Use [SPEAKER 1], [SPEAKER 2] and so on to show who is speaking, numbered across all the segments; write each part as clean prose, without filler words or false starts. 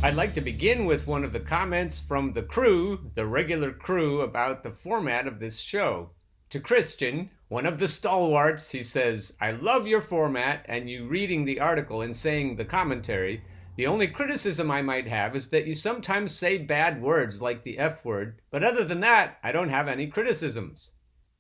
[SPEAKER 1] I'd like to begin with one of the comments from the crew, the regular crew, about the format of this show. To Christian, one of the stalwarts, he says, "I love your format and you reading the article and saying the commentary. The only criticism I might have is that you sometimes say bad words like the F word, but other than that, I don't have any criticisms."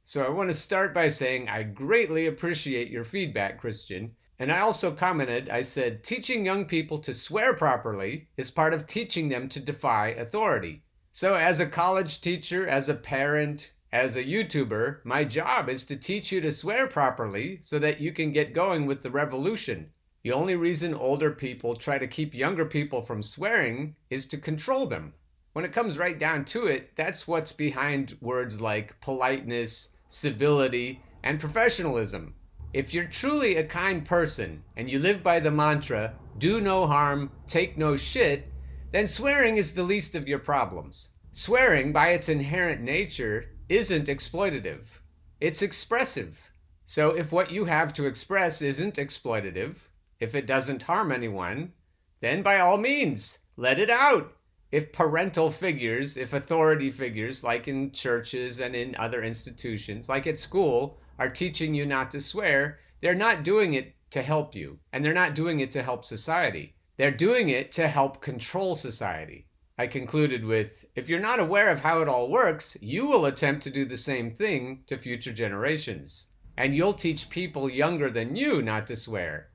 [SPEAKER 1] So I want to start by saying I greatly appreciate your feedback, Christian. And I also commented, I said, teaching young people to swear properly is part of teaching them to defy authority. So as a college teacher, as a parent, as a YouTuber, my job is to teach you to swear properly so that you can get going with the revolution. The only reason older people try to keep younger people from swearing is to control them. When it comes right down to it, that's what's behind words like politeness, civility, and professionalism. If you're truly a kind person and you live by the mantra, do no harm, take no shit, then swearing is the least of your problems. Swearing, by its inherent nature, isn't exploitative. It's expressive. So if what you have to express isn't exploitative, if it doesn't harm anyone, then by all means, let it out. If parental figures, if authority figures, like in churches and in other institutions, like at school, are teaching you not to swear, they're not doing it to help you, and they're not doing it to help society. They're doing it to help control society. I concluded with, if you're not aware of how it all works, you will attempt to do the same thing to future generations. And you'll teach people younger than you not to swear,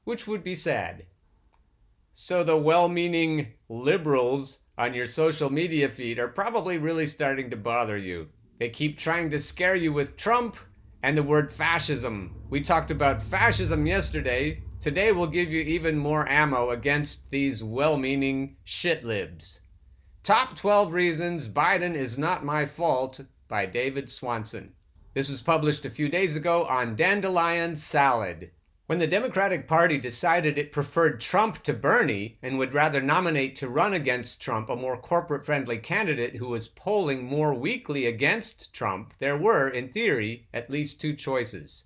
[SPEAKER 1] which would be sad. So the well-meaning liberals on your social media feed are probably really starting to bother you. They keep trying to scare you with Trump and the word fascism. We talked about fascism yesterday. Today we'll give you even more ammo against these well-meaning shit-libs. Top 12 Reasons Biden is Not My Fault by David Swanson. This was published a few days ago on Dandelion Salad. When the Democratic Party decided it preferred Trump to Bernie and would rather nominate to run against Trump a more corporate-friendly candidate who was polling more weakly against Trump, there were, in theory, at least two choices.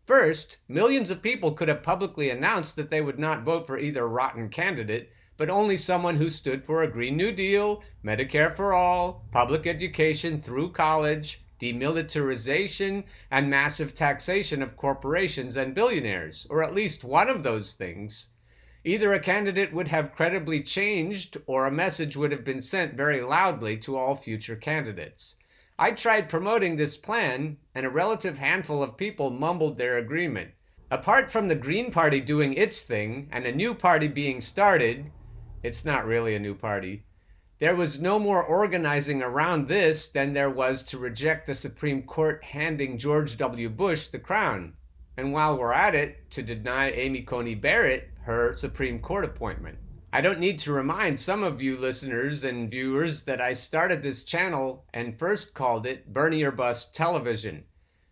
[SPEAKER 1] First, millions of people could have publicly announced that they would not vote for either rotten candidate, but only someone who stood for a Green New Deal, Medicare for all, public education through college, demilitarization, and massive taxation of corporations and billionaires, or at least one of those things. Either a candidate would have credibly changed, or a message would have been sent very loudly to all future candidates. I tried promoting this plan, and a relative handful of people mumbled their agreement. Apart from the Green Party doing its thing, and a new party being started, it's not really a new party, there was no more organizing around this than there was to reject the Supreme Court handing George W. Bush the crown. And while we're at it, to deny Amy Coney Barrett her Supreme Court appointment. I don't need to remind some of you listeners and viewers that I started this channel and first called it Bernie or Bust Television.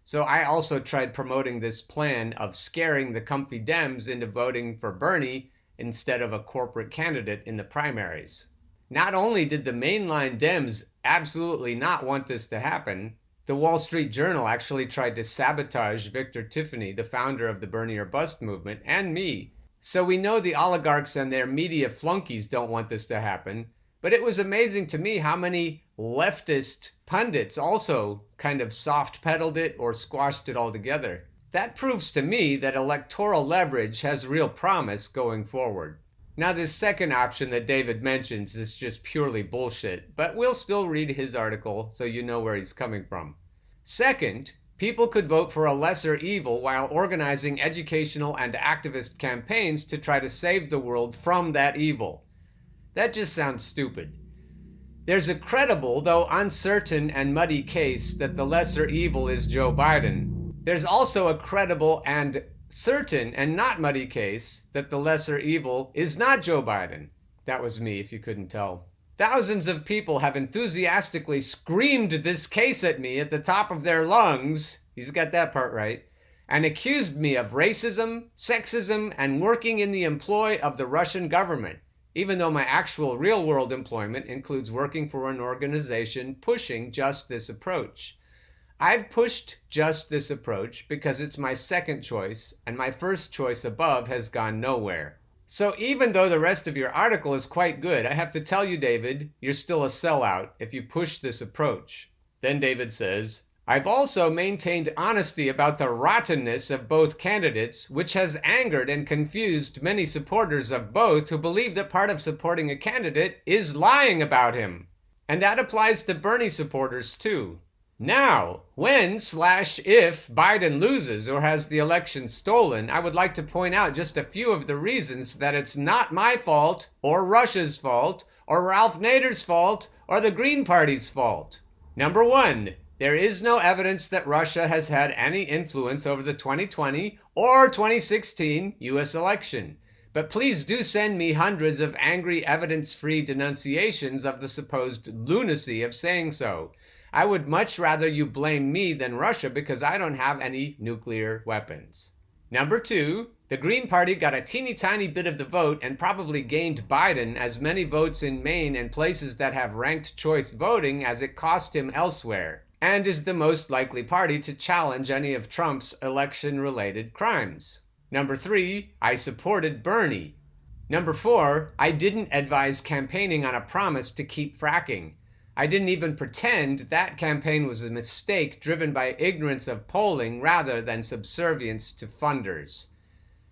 [SPEAKER 1] So I also tried promoting this plan of scaring the comfy Dems into voting for Bernie instead of a corporate candidate in the primaries. Not only did the mainline Dems absolutely not want this to happen, the Wall Street Journal actually tried to sabotage Victor Tiffany, the founder of the Bernie or Bust movement, and me. So we know the oligarchs and their media flunkies don't want this to happen, but it was amazing to me how many leftist pundits also kind of soft-pedaled it or squashed it altogether. That proves to me that electoral leverage has real promise going forward. Now, this second option that David mentions is just purely bullshit, but we'll still read his article so you know where he's coming from. Second, people could vote for a lesser evil while organizing educational and activist campaigns to try to save the world from that evil. That just sounds stupid. There's a credible, though uncertain and muddy case that the lesser evil is Joe Biden. There's also a credible and certain and not muddy case that the lesser evil is not Joe Biden. That was me, if you couldn't tell. Thousands of people have enthusiastically screamed this case at me at the top of their lungs, he's got that part right, and accused me of racism, sexism, and working in the employ of the Russian government, even though my actual real-world employment includes working for an organization pushing just this approach. I've pushed just this approach because it's my second choice, and my first choice above has gone nowhere. So even though the rest of your article is quite good, I have to tell you, David, you're still a sellout if you push this approach. Then David says, I've also maintained honesty about the rottenness of both candidates, which has angered and confused many supporters of both who believe that part of supporting a candidate is lying about him. And that applies to Bernie supporters too. Now, when/if Biden loses or has the election stolen, I would like to point out just a few of the reasons that it's not my fault, or Russia's fault, or Ralph Nader's fault, or the Green Party's fault. Number one, there is no evidence that Russia has had any influence over the 2020 or 2016 US election. But please do send me hundreds of angry, evidence-free denunciations of the supposed lunacy of saying so. I would much rather you blame me than Russia because I don't have any nuclear weapons. Number two, the Green Party got a teeny tiny bit of the vote and probably gained Biden as many votes in Maine and places that have ranked choice voting as it cost him elsewhere, and is the most likely party to challenge any of Trump's election-related crimes. Number three, I supported Bernie. Number four, I didn't advise campaigning on a promise to keep fracking. I didn't even pretend that campaign was a mistake driven by ignorance of polling rather than subservience to funders.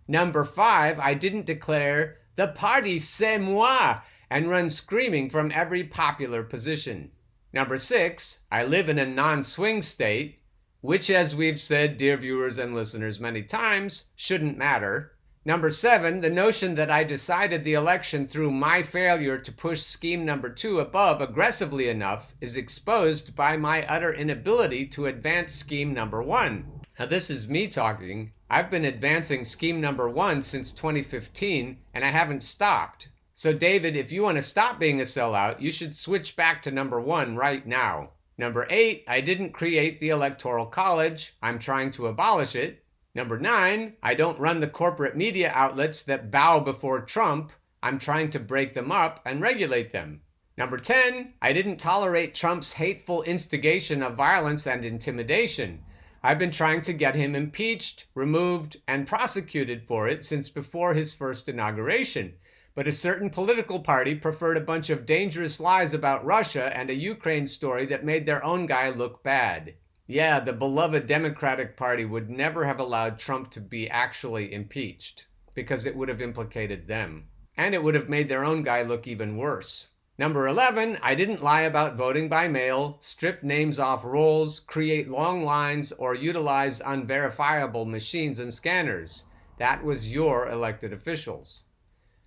[SPEAKER 1] Number five, I didn't declare the parti c'est moi and run screaming from every popular position. Number six, I live in a non-swing state, which, as we've said, dear viewers and listeners, many times, shouldn't matter. Number seven, the notion that I decided the election through my failure to push scheme number two above aggressively enough is exposed by my utter inability to advance scheme number one. Now this is me talking. I've been advancing scheme number one since 2015 and I haven't stopped. So David, if you want to stop being a sellout, you should switch back to number one right now. Number eight, I didn't create the Electoral College. I'm trying to abolish it. Number nine, I don't run the corporate media outlets that bow before Trump. I'm trying to break them up and regulate them. Number 10, I didn't tolerate Trump's hateful instigation of violence and intimidation. I've been trying to get him impeached, removed, and prosecuted for it since before his first inauguration. But a certain political party preferred a bunch of dangerous lies about Russia and a Ukraine story that made their own guy look bad. Yeah, the beloved Democratic Party would never have allowed Trump to be actually impeached because it would have implicated them. And it would have made their own guy look even worse. Number 11, I didn't lie about voting by mail, strip names off rolls, create long lines, or utilize unverifiable machines and scanners. That was your elected officials.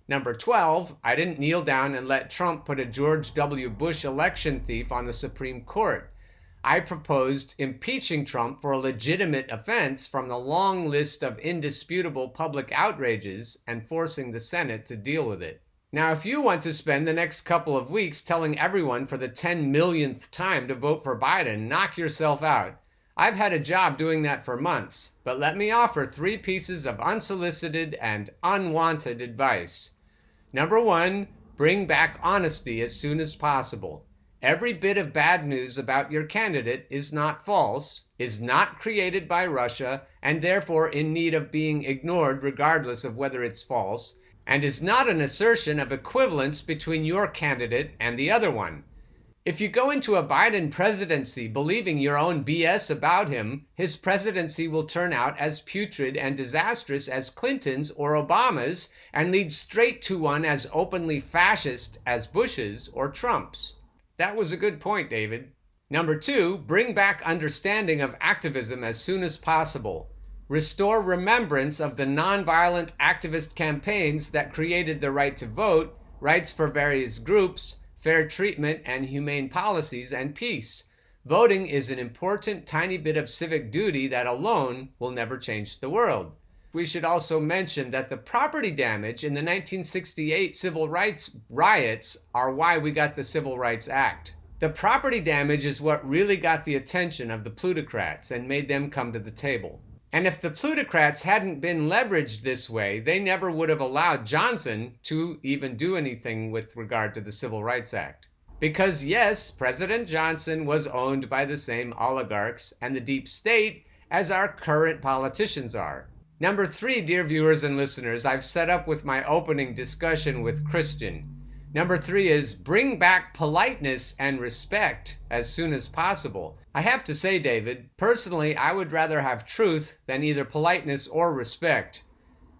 [SPEAKER 1] Number 12, I didn't kneel down and let Trump put a George W. Bush election thief on the Supreme Court. I proposed impeaching Trump for a legitimate offense from the long list of indisputable public outrages and forcing the Senate to deal with it. Now, if you want to spend the next couple of weeks telling everyone for the 10 millionth time to vote for Biden, knock yourself out. I've had a job doing that for months, but let me offer 3 pieces of unsolicited and unwanted advice. Number 1, bring back honesty as soon as possible. Every bit of bad news about your candidate is not false, is not created by Russia, and therefore in need of being ignored regardless of whether it's false, and is not an assertion of equivalence between your candidate and the other one. If you go into a Biden presidency believing your own BS about him, his presidency will turn out as putrid and disastrous as Clinton's or Obama's and lead straight to one as openly fascist as Bush's or Trump's. That was a good point, David. Number 2, bring back understanding of activism as soon as possible. Restore remembrance of the nonviolent activist campaigns that created the right to vote, rights for various groups, fair treatment and humane policies, and peace. Voting is an important tiny bit of civic duty that alone will never change the world. We should also mention that the property damage in the 1968 civil rights riots are why we got the Civil Rights Act. The property damage is what really got the attention of the plutocrats and made them come to the table. And if the plutocrats hadn't been leveraged this way, they never would have allowed Johnson to even do anything with regard to the Civil Rights Act. Because yes, President Johnson was owned by the same oligarchs and the deep state as our current politicians are. Number 3, dear viewers and listeners, I've set up with my opening discussion with Christian. Number 3 is bring back politeness and respect as soon as possible. I have to say, David, personally, I would rather have truth than either politeness or respect.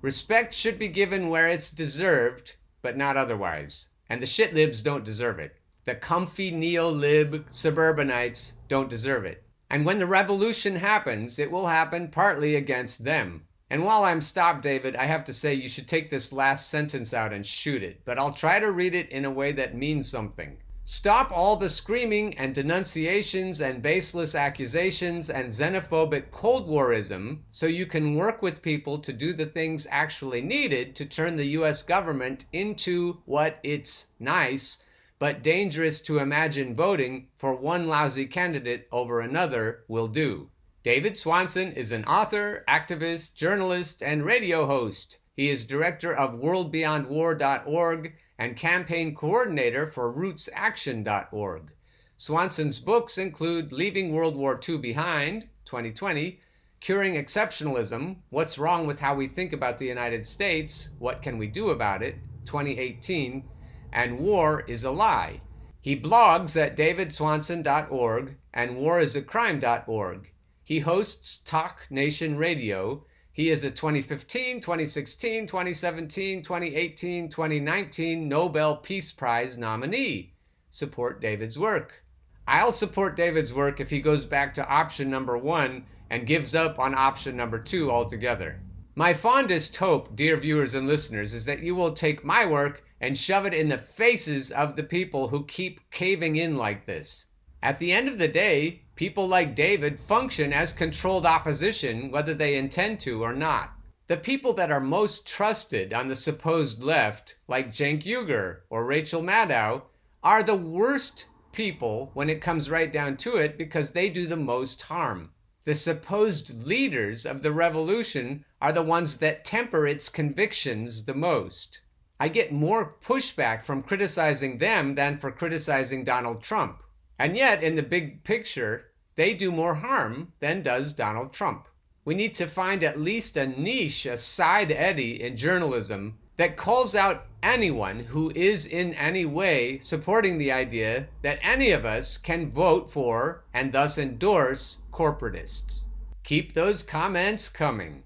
[SPEAKER 1] Respect should be given where it's deserved, but not otherwise. And the shitlibs don't deserve it. The comfy neo-lib suburbanites don't deserve it. And when the revolution happens, it will happen partly against them. And while I'm stopped, David, I have to say you should take this last sentence out and shoot it, but I'll try to read it in a way that means something. Stop all the screaming and denunciations and baseless accusations and xenophobic Cold Warism so you can work with people to do the things actually needed to turn the US government into what it's nice but dangerous to imagine voting for one lousy candidate over another will do. David Swanson is an author, activist, journalist, and radio host. He is director of worldbeyondwar.org and campaign coordinator for rootsaction.org. Swanson's books include Leaving World War II Behind, 2020, Curing Exceptionalism, What's Wrong with How We Think About the United States, What Can We Do About It, 2018, and War is a Lie. He blogs at davidswanson.org and warisacrime.org. He hosts Talk Nation Radio. He is a 2015, 2016, 2017, 2018, 2019 Nobel Peace Prize nominee. Support David's work. I'll support David's work if he goes back to option number 1 and gives up on option number 2 altogether. My fondest hope, dear viewers and listeners, is that you will take my work and shove it in the faces of the people who keep caving in like this. At the end of the day, people like David function as controlled opposition whether they intend to or not. The people that are most trusted on the supposed left, like Cenk Uygur or Rachel Maddow, are the worst people when it comes right down to it because they do the most harm. The supposed leaders of the revolution are the ones that temper its convictions the most. I get more pushback from criticizing them than for criticizing Donald Trump. And yet, in the big picture, they do more harm than does Donald Trump. We need to find at least a niche, a side eddy in journalism that calls out anyone who is in any way supporting the idea that any of us can vote for and thus endorse corporatists. Keep those comments coming.